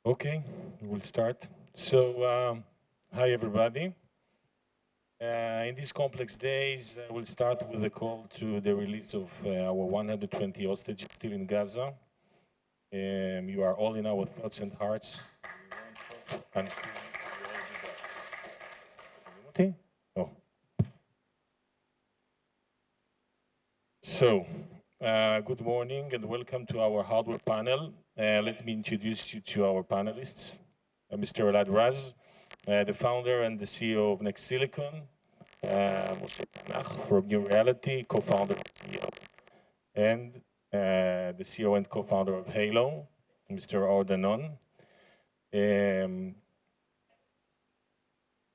Okay, we'll start. So, hi everybody. In these complex days, we'll start with a call to the release of our 120 hostages still in Gaza. You are all in our thoughts and hearts. And okay. Oh. So, good morning and welcome to our hardware panel. Let me introduce you to our panelists. Mr. Elad Raz, the founder and the CEO of NextSilicon. Moshe from NeuReality, co-founder of CEO, and the CEO and co-founder of Hailo, Mr. Danon.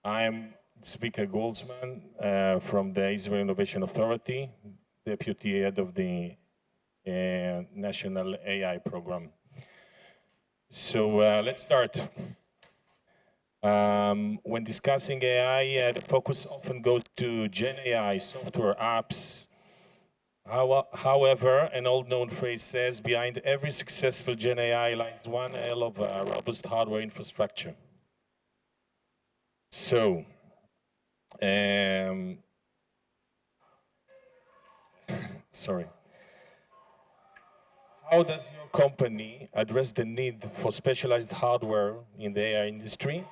I'm Zvica Goltzman from the Israel Innovation Authority, deputy head of the National AI Program. So let's start. When discussing AI, the focus often goes to Gen AI, software, apps. However, an old-known phrase says, behind every successful Gen AI lies one hell of a robust hardware infrastructure. So, sorry. How does your company address the need for specialized hardware in the AI industry?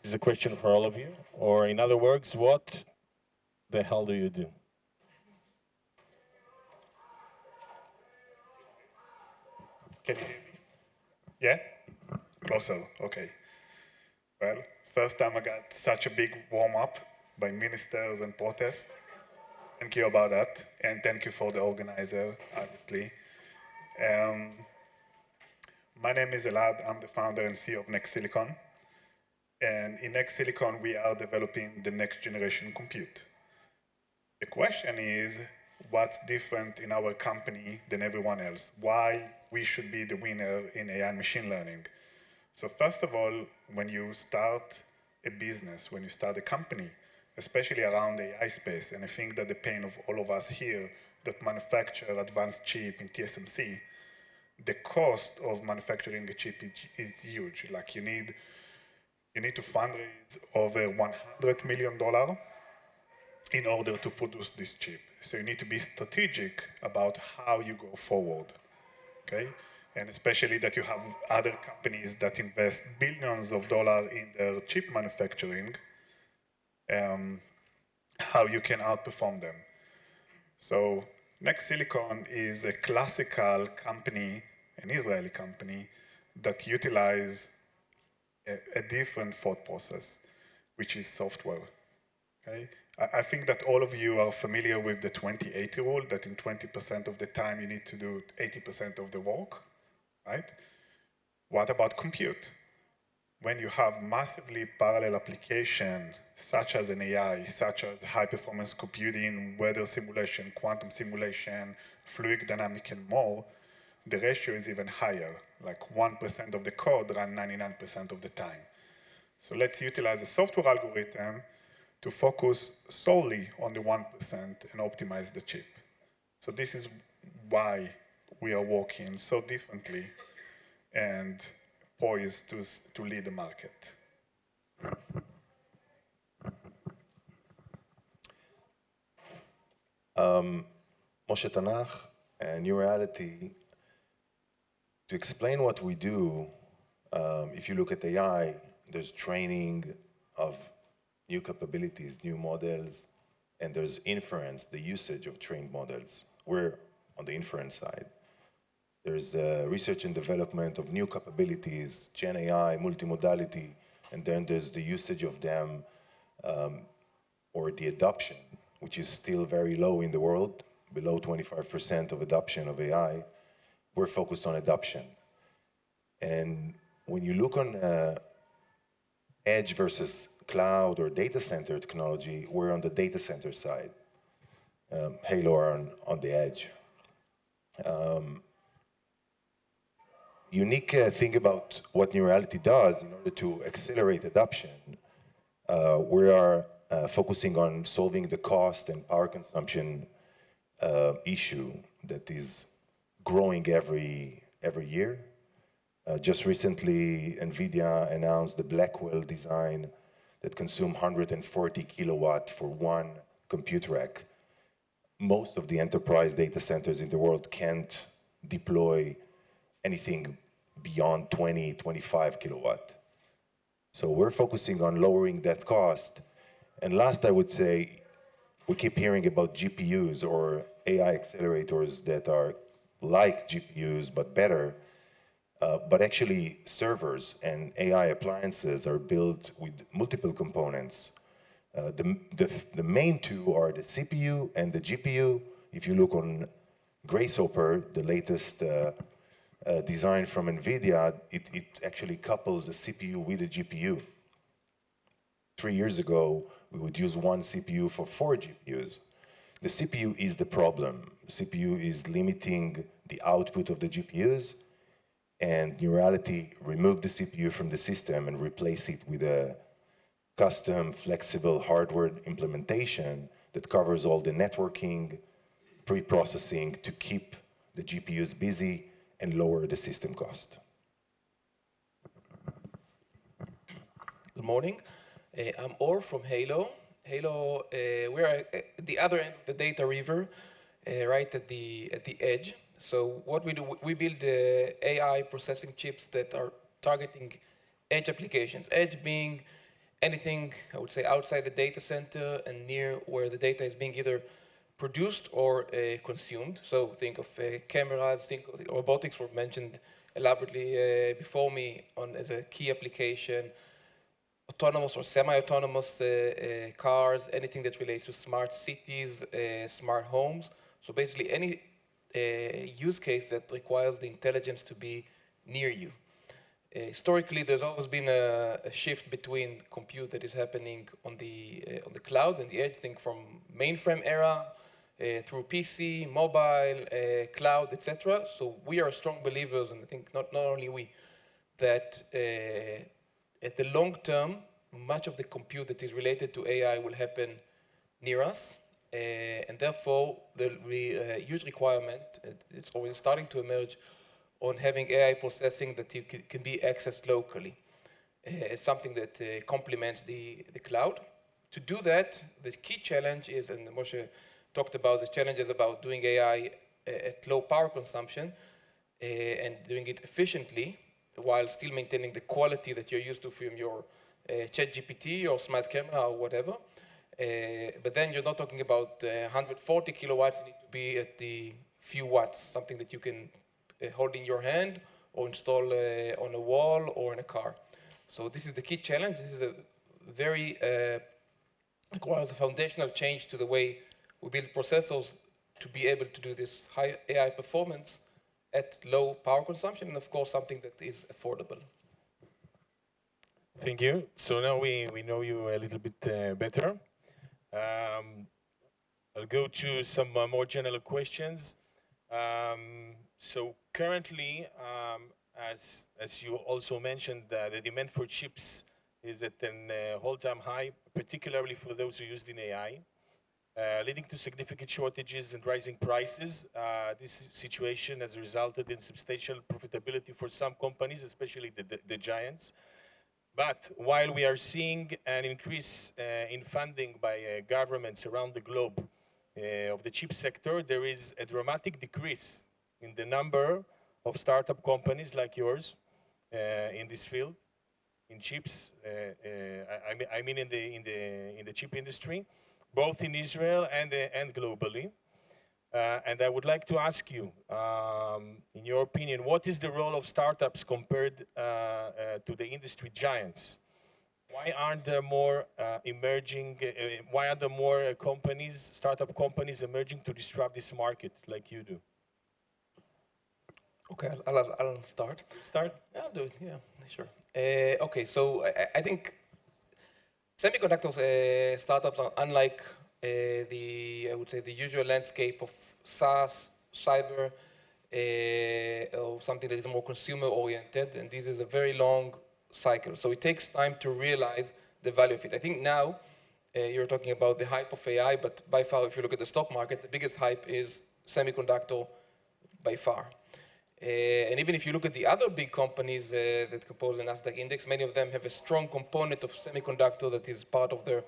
This is a question for all of you. Or in other words, what the hell do you do? Can you hear me? Yeah? Closer, okay. Well, first time I got such a big warm-up by ministers and protests. Thank you about that, and thank you for the organizer, obviously. Um, my name is Elad, I'm the founder and CEO of NextSilicon. And in NextSilicon, we are developing the next generation compute. The question is, what's different in our company than everyone else? Why we should be the winner in AI and machine learning? So first of all, when you start a business, when you start a company, especially around the AI space, and I think that the pain of all of us here that manufacture advanced chip in TSMC, the cost of manufacturing a chip is huge. Like you need to fundraise over $100 million in order to produce this chip. So you need to be strategic about how you go forward, okay? And especially that you have other companies that invest billions of dollars in their chip manufacturing, how you can outperform them. So NextSilicon is a classical company, an Israeli company, that utilize a different thought process, which is software. Okay? I think that all of you are familiar with the 20-80 rule, that in 20% of the time you need to do 80% of the work, right? What about compute? When you have massively parallel application, such as an AI, such as high-performance computing, weather simulation, quantum simulation, fluid dynamics, and more, the ratio is even higher, like 1% of the code run 99% of the time. So let's utilize a software algorithm to focus solely on the 1% and optimize the chip. So this is why we are working so differently and poised to lead the market. Moshe Tanach and NeuReality. To explain what we do, if you look at AI, there's training of new capabilities, new models, and there's inference, the usage of trained models. We're on the inference side. There's research and development of new capabilities, Gen AI, multimodality, and then there's the usage of them or the adoption, which is still very low in the world, below 25% of adoption of AI. We're focused on adoption. And when you look on edge versus cloud or data center technology, we're on the data center side. Hailo are on the edge. Unique thing about what NeuReality does in order to accelerate adoption, we are focusing on solving the cost and power consumption issue that is growing every year. Just recently, NVIDIA announced the Blackwell design that consume 140 kilowatt for one compute rack. Most of the enterprise data centers in the world can't deploy anything beyond 20, 25 kilowatt. So we're focusing on lowering that cost. And last, I would say, we keep hearing about GPUs or AI accelerators that are like GPUs but better. But actually, servers and AI appliances are built with multiple components. The main two are the CPU and the GPU. If you look on Grasshopper, the latest design from NVIDIA, it actually couples the CPU with the GPU. 3 years ago, we would use one CPU for 4 GPUs. The CPU is the problem. The CPU is limiting the output of the GPUs, and NeuReality removed the CPU from the system and replaced it with a custom, flexible hardware implementation that covers all the networking, pre-processing to keep the GPUs busy and lower the system cost. Good morning. I'm Or from Hailo. Hailo, we're at the other end of the data river, right at the edge. So what we do, we build AI processing chips that are targeting edge applications. Edge being anything, I would say, outside the data center and near where the data is being either produced or consumed. So think of cameras, think of robotics were mentioned elaborately before me as a key application. Autonomous or semi-autonomous cars, anything that relates to smart cities, smart homes. So basically any use case that requires the intelligence to be near you. Historically, there's always been a shift between compute that is happening on the cloud and the edge. Think from mainframe era through PC, mobile, cloud, etc. So we are strong believers, and I think not only we, that at the long term, much of the compute that is related to AI will happen near us, and therefore there will be a huge requirement, it's already starting to emerge, on having AI processing that can be accessed locally. It's something that complements the cloud. To do that, the key challenge is, and Moshe talked about the challenges about doing AI at low power consumption and doing it efficiently, while still maintaining the quality that you're used to from your ChatGPT or smart camera or whatever. But then you're not talking about 140 kilowatts, you need to be at the few watts, something that you can hold in your hand or install on a wall or in a car. So this is the key challenge. This is a very, requires a foundational change to the way we build processors to be able to do this high AI performance at low power consumption, and of course something that is affordable. Thank you. So now we know you a little bit better. I'll go to some more general questions. So currently, as you also mentioned, the demand for chips is at an all-time high, particularly for those who used in AI. Leading to significant shortages and rising prices. This situation has resulted in substantial profitability for some companies, especially the giants. But while we are seeing an increase in funding by governments around the globe of the chip sector, there is a dramatic decrease in the number of startup companies like yours in this field, in chips. I mean in the chip industry, both in Israel and globally. And I would like to ask you, in your opinion, what is the role of startups compared to the industry giants? Why aren't there more why are there more companies, startup companies emerging to disrupt this market like you do? Okay, I'll start. Start? Yeah, I'll do it, yeah, sure. Okay, so I think semiconductors startups are unlike I would say, the usual landscape of SaaS, cyber, or something that is more consumer-oriented, and this is a very long cycle. So it takes time to realize the value of it. I think now you're talking about the hype of AI, but by far, if you look at the stock market, the biggest hype is semiconductor by far. And even if you look at the other big companies that compose the Nasdaq index, many of them have a strong component of semiconductor that is part of their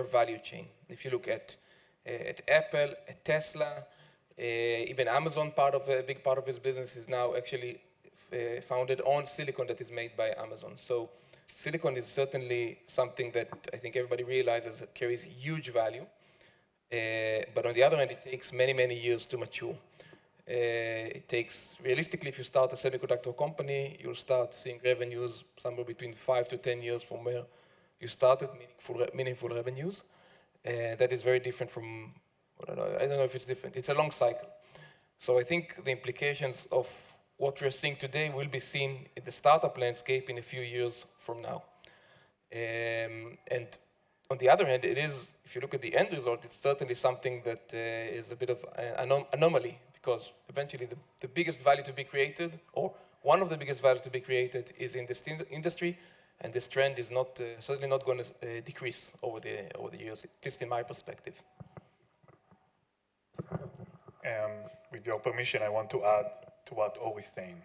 value chain. If you look at Apple, at Tesla, even Amazon, a big part of its business is now actually founded on silicon that is made by Amazon. So silicon is certainly something that I think everybody realizes carries huge value. But on the other hand, it takes many, many years to mature. It takes, realistically, if you start a semiconductor company, you'll start seeing revenues somewhere between 5 to 10 years from where you started, meaningful revenues. That is very different from, I don't know if it's different. It's a long cycle. So I think the implications of what we're seeing today will be seen in the startup landscape in a few years from now. And on the other hand, it is, if you look at the end result, it's certainly something that is a bit of an anomaly, because eventually the biggest value to be created, or one of the biggest values to be created, is in this industry, and this trend is not certainly not going to decrease over the years, at least in my perspective. With your permission, I want to add to what Or is saying.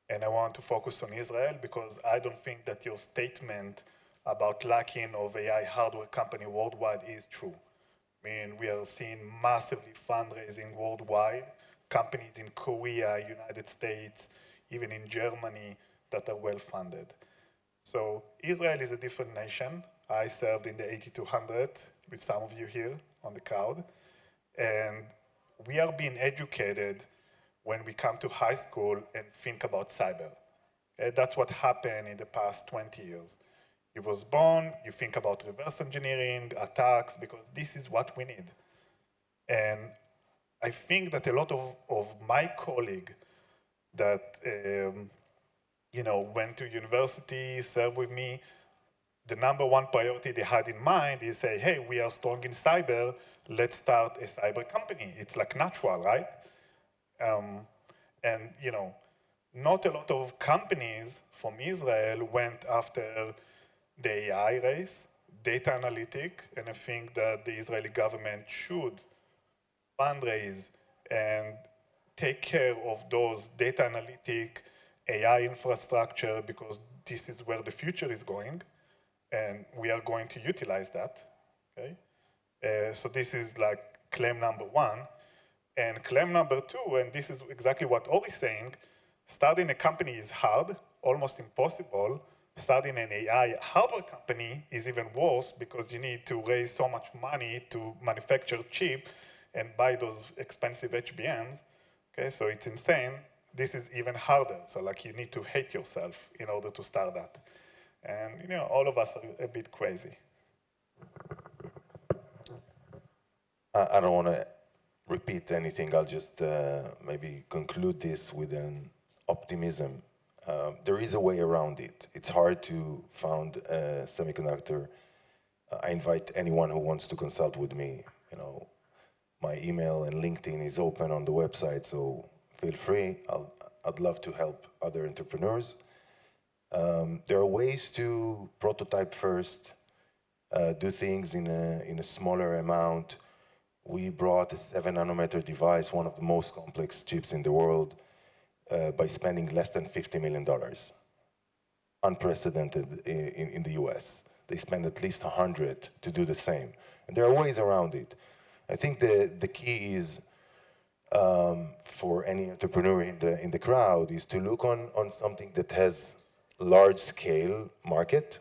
And I want to focus on Israel because I don't think that your statement about lacking of AI hardware company worldwide is true. I mean, we are seeing massively fundraising worldwide, companies in Korea, United States, even in Germany that are well funded. So Israel is a different nation. I served in the 8200 with some of you here on the crowd. And we are being educated when we come to high school and think about cyber. That's what happened in the past 20 years. You was born, you think about reverse engineering, attacks, because this is what we need. And I think that a lot of my colleagues that went to university, served with me, the number one priority they had in mind is say, hey, we are strong in cyber, let's start a cyber company. It's like natural, right? And not a lot of companies from Israel went after the AI race, data analytic, and I think that the Israeli government should fundraise and take care of those data analytic AI infrastructure, because this is where the future is going, and we are going to utilize that, okay? So this is like claim number one. And claim number two, and this is exactly what Or is saying, starting a company is hard, almost impossible. Starting an AI hardware company is even worse because you need to raise so much money to manufacture chip and buy those expensive HBMs. Okay, so it's insane. This is even harder. So like you need to hate yourself in order to start that. And all of us are a bit crazy. I don't want to repeat anything. I'll just maybe conclude this with an optimism. There is a way around it. It's hard to found a semiconductor. I invite anyone who wants to consult with me. My email and LinkedIn is open on the website, so feel free. I'd love to help other entrepreneurs. There are ways to prototype first, do things in a smaller amount. We brought a 7-nanometer device, one of the most complex chips in the world, by spending less than $50 million. Unprecedented in the US. They spend at least 100 to do the same. And there are ways around it. I think the key is, for any entrepreneur in the crowd, is to look on something that has large scale market,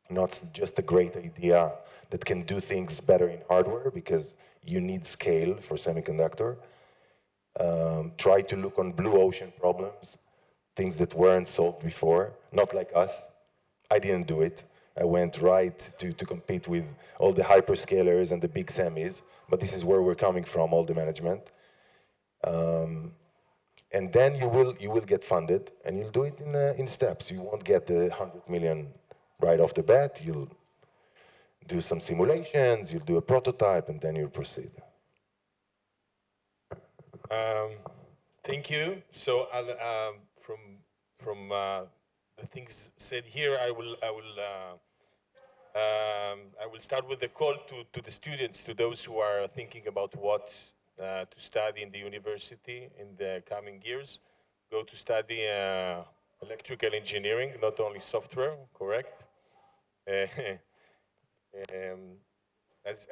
not just a great idea that can do things better in hardware, because you need scale for semiconductor. Try to look on blue ocean problems, things that weren't solved before, not like us. I didn't do it. I went right to compete with all the hyperscalers and the big semis, but this is where we're coming from, all the management. And then you will get funded, and you'll do it in steps. You won't get the 100 million right off the bat. You'll do some simulations, you'll do a prototype, and then you'll proceed. Thank you. So I'll, from the things said here, I will start with the call to the students, to those who are thinking about what to study in the university in the coming years, go to study electrical engineering, not only software, correct?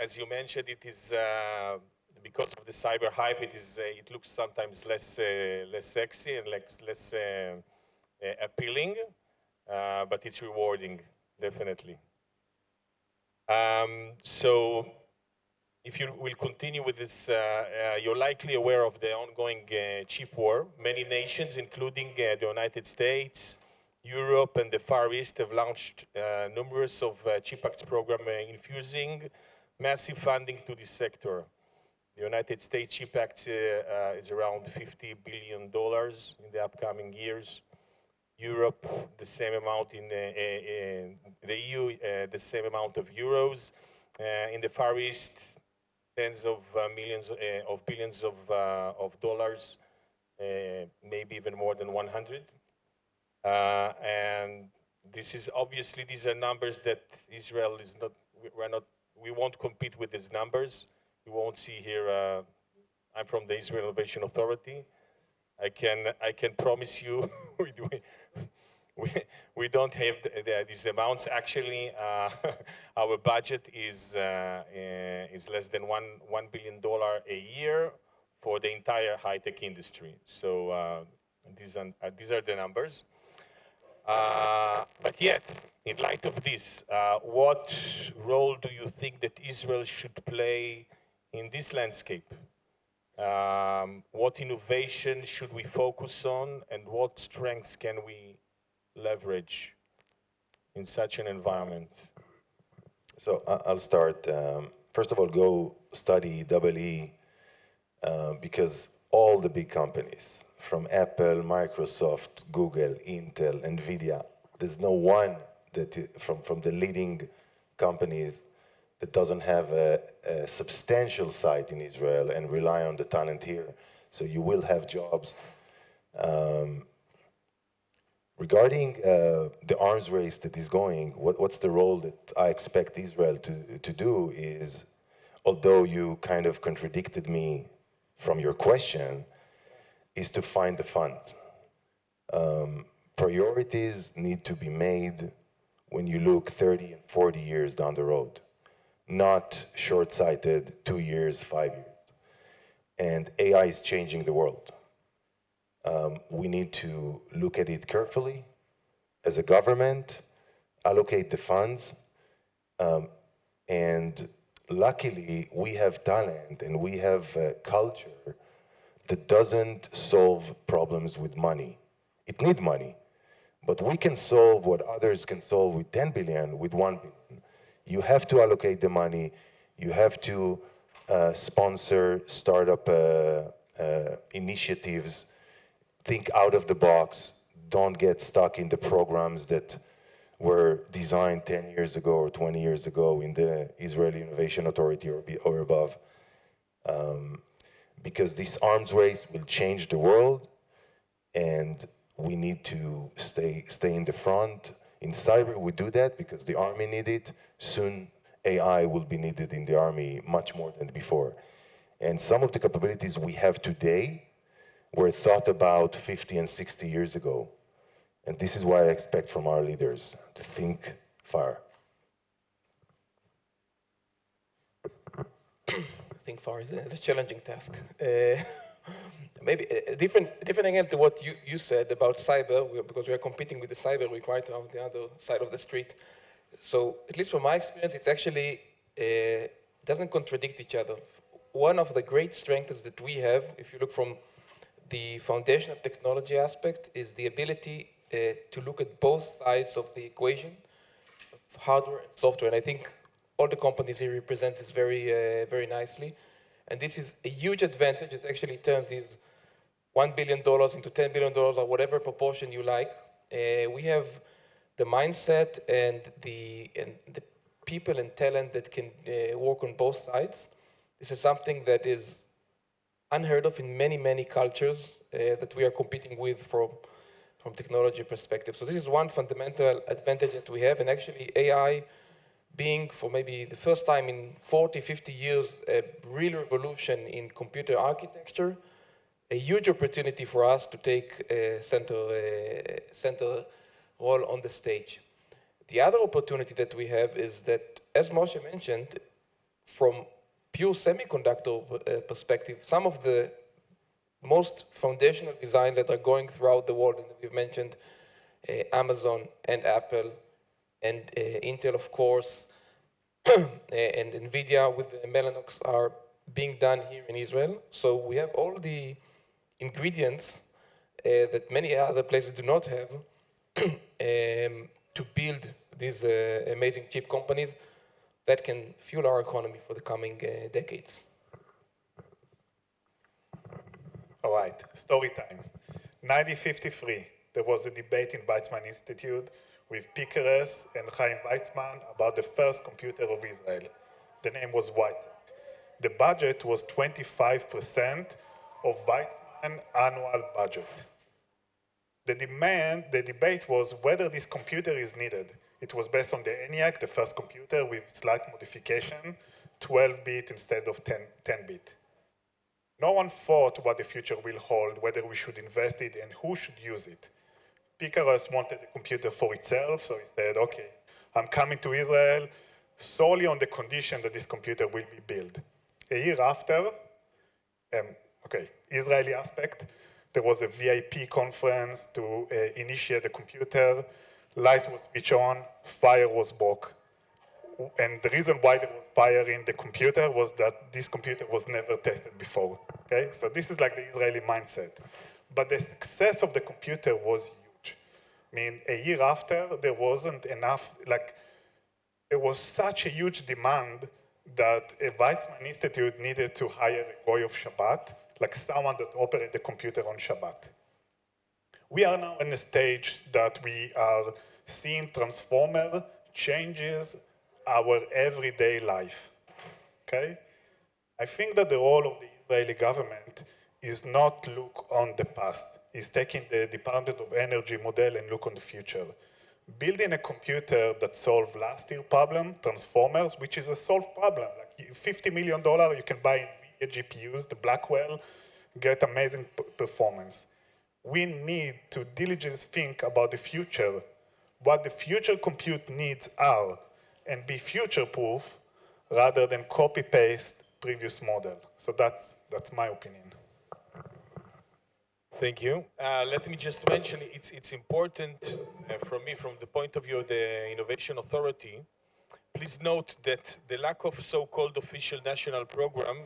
As you mentioned, it is because of the cyber hype. It looks sometimes less sexy and less appealing, but it's rewarding, definitely. So if you will continue with this, you're likely aware of the ongoing chip war. Many nations, including the United States, Europe, and the Far East, have launched numerous of Chip Act's program infusing massive funding to this sector. The United States Chip Act is around $50 billion in the upcoming years. Europe, the same amount in the EU, the same amount of euros. In the Far East, tens of millions of billions of dollars, maybe even more than 100. And this is obviously, these are numbers that Israel is not, we won't compete with these numbers. You won't see here, I'm from the Israel Innovation Authority. I can promise you we don't have these amounts. Actually, our budget is less than $1 billion a year for the entire high-tech industry. So these are the numbers. But yet, in light of this, what role do you think that Israel should play in this landscape? What innovation should we focus on, and what strengths can we leverage in such an environment? So I'll start. First of all, go study EE, because all the big companies, from Apple, Microsoft, Google, Intel, NVIDIA, there's no one that from the leading companies that doesn't have a substantial site in Israel and rely on the talent here. So you will have jobs. Regarding the arms race that is going, what's the role that I expect Israel to do is, although you kind of contradicted me from your question, is to find the funds. Priorities need to be made when you look 30 and 40 years down the road, not short-sighted 2 years, 5 years. And AI is changing the world. We need to look at it carefully as a government, allocate the funds, and luckily we have talent and we have a culture that doesn't solve problems with money. It needs money, but we can solve what others can solve with 10 billion, with 1 billion. You have to allocate the money, you have to sponsor startup initiatives, think out of the box, don't get stuck in the programs that were designed 10 years ago or 20 years ago in the Israeli Innovation Authority or above. Because this arms race will change the world, and we need to stay in the front. In cyber, we do that because the army needs it. Soon, AI will be needed in the army much more than before. And some of the capabilities we have today were thought about 50 and 60 years ago. And this is what I expect from our leaders, to think far. Think far is a challenging task. Maybe a different angle to what you said about cyber, because we are competing with the cyber, we're quite on the other side of the street. So at least from my experience, it's actually doesn't contradict each other. One of the great strengths that we have, if you look from the foundational technology aspect, is the ability to look at both sides of the equation, of hardware and software. And I think all the companies here represent this very nicely. And this is a huge advantage. It actually turns these $1 billion into $10 billion or whatever proportion you like. We have the mindset and the people and talent that can work on both sides. This is something that is unheard of in many cultures that we are competing with from technology perspective. So this is one fundamental advantage that we have. And actually AI being for maybe the first time in 40, 50 years, a real revolution in computer architecture, a huge opportunity for us to take a center role on the stage. The other opportunity that we have is that, as Moshe mentioned, from pure semiconductor perspective, some of the most foundational designs that are going throughout the world, and we've mentioned Amazon and Apple and Intel, of course, and NVIDIA with the Mellanox are being done here in Israel. So we have all the ingredients that many other places do not have to build these amazing chip companies that can fuel our economy for the coming decades. All right, story time. 1953, there was a debate in Weizmann Institute with Picares and Chaim Weizmann about the first computer of Israel. The name was Weizmann. The budget was 25% of Weizmann's annual budget. The debate was whether this computer is needed. It was based on the ENIAC, the first computer with slight modification, 12-bit instead of 10-bit. No one thought what the future will hold, whether we should invest it and who should use it. Picares wanted a computer for itself, so he said, okay, I'm coming to Israel solely on the condition that this computer will be built. A year after, Israeli aspect, there was a VIP conference to initiate the computer, light was switched on, fire was broke. And the reason why there was fire in the computer was that this computer was never tested before, okay? So this is like the Israeli mindset. But the success of the computer was huge. I mean, a year after, there wasn't enough, there was such a huge demand that a Weizmann Institute needed to hire a goy of Shabbat, like someone that operated the computer on Shabbat. We are now in a stage that we are seeing transformer changes our everyday life, okay? I think that the role of the Israeli government is not look on the past, is taking the Department of Energy model and look on the future. Building a computer that solves last year's problem, transformers, which is a solved problem. Like $50 million, you can buy NVIDIA GPUs, the Blackwell, get amazing performance. We need to diligently think about the future, what the future compute needs are, and be future-proof rather than copy-paste previous model. So that's my opinion. Thank you. Let me just mention, it's important for me from the point of view of the Innovation Authority. Please note that the lack of so-called official national program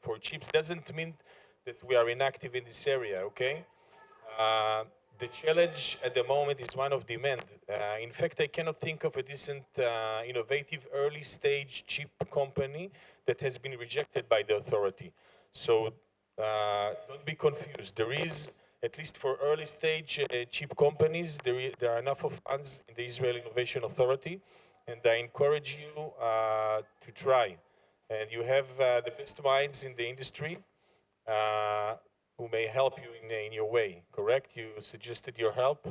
for chips doesn't mean that we are inactive in this area, okay? The challenge at the moment is one of demand. In fact, I cannot think of a decent, innovative, early-stage chip company that has been rejected by the authority. So don't be confused. There is, at least for early-stage chip companies, there are enough of funds in the Israel Innovation Authority, and I encourage you to try. And you have the best minds in the industry who may help you in your way, correct? You suggested your help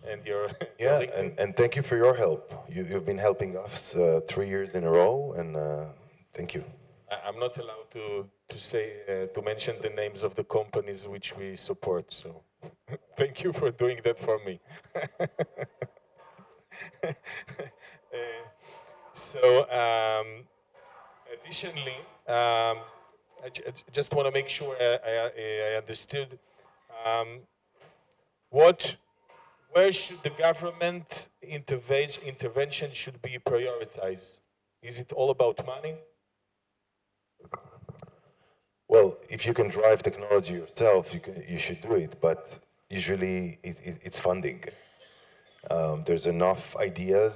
and your... Yeah, and thank you for your help. You've been helping us 3 years in a row, and thank you. I'm not allowed to mention the names of the companies which we support, so thank you for doing that for me. Additionally, I just want to make sure I understood. Where should the government intervention should be prioritized? Is it all about money? Well, if you can drive technology yourself, you should do it, but usually it's funding. There's enough ideas,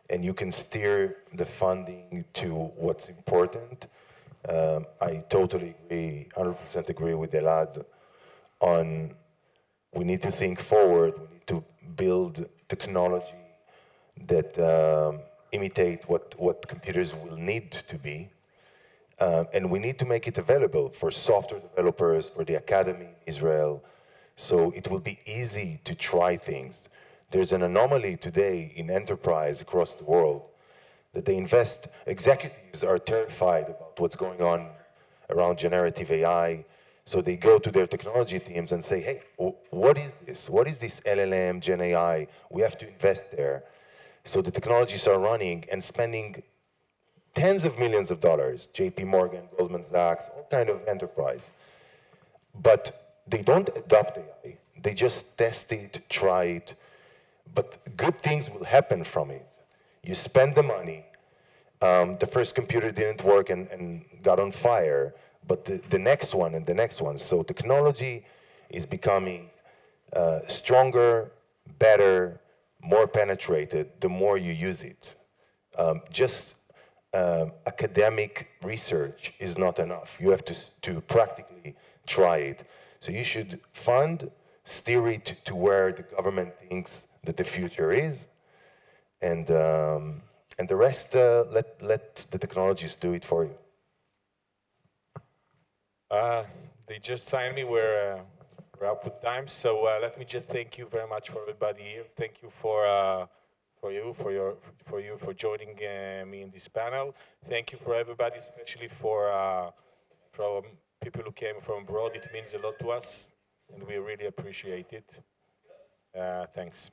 and you can steer the funding to what's important. I totally agree, 100% agree with Elad on we need to think forward, we need to build technology that imitate what computers will need to be. And we need to make it available for software developers, for the academy in Israel, so it will be easy to try things. There's an anomaly today in enterprise across the world that they invest. Executives are terrified about what's going on around generative AI. So they go to their technology teams and say, hey, what is this? What is this LLM, Gen AI? We have to invest there. So the technologies are running and spending tens of millions of dollars, JP Morgan, Goldman Sachs, all kind of enterprise. But they don't adopt AI. They just test it, try it, but good things will happen from it. You spend the money. The first computer didn't work and got on fire, but the next one and the next one. So technology is becoming stronger, better, more penetrated the more you use it. Just academic research is not enough. You have to practically try it. So you should fund, steer it to where the government thinks that the future is, and the rest, let the technologies do it for you. They just signed me. We're up with time, so let me just thank you very much for everybody here. Thank you for joining me in this panel. Thank you for everybody, especially for from people who came from abroad. It means a lot to us, and we really appreciate it. Thanks.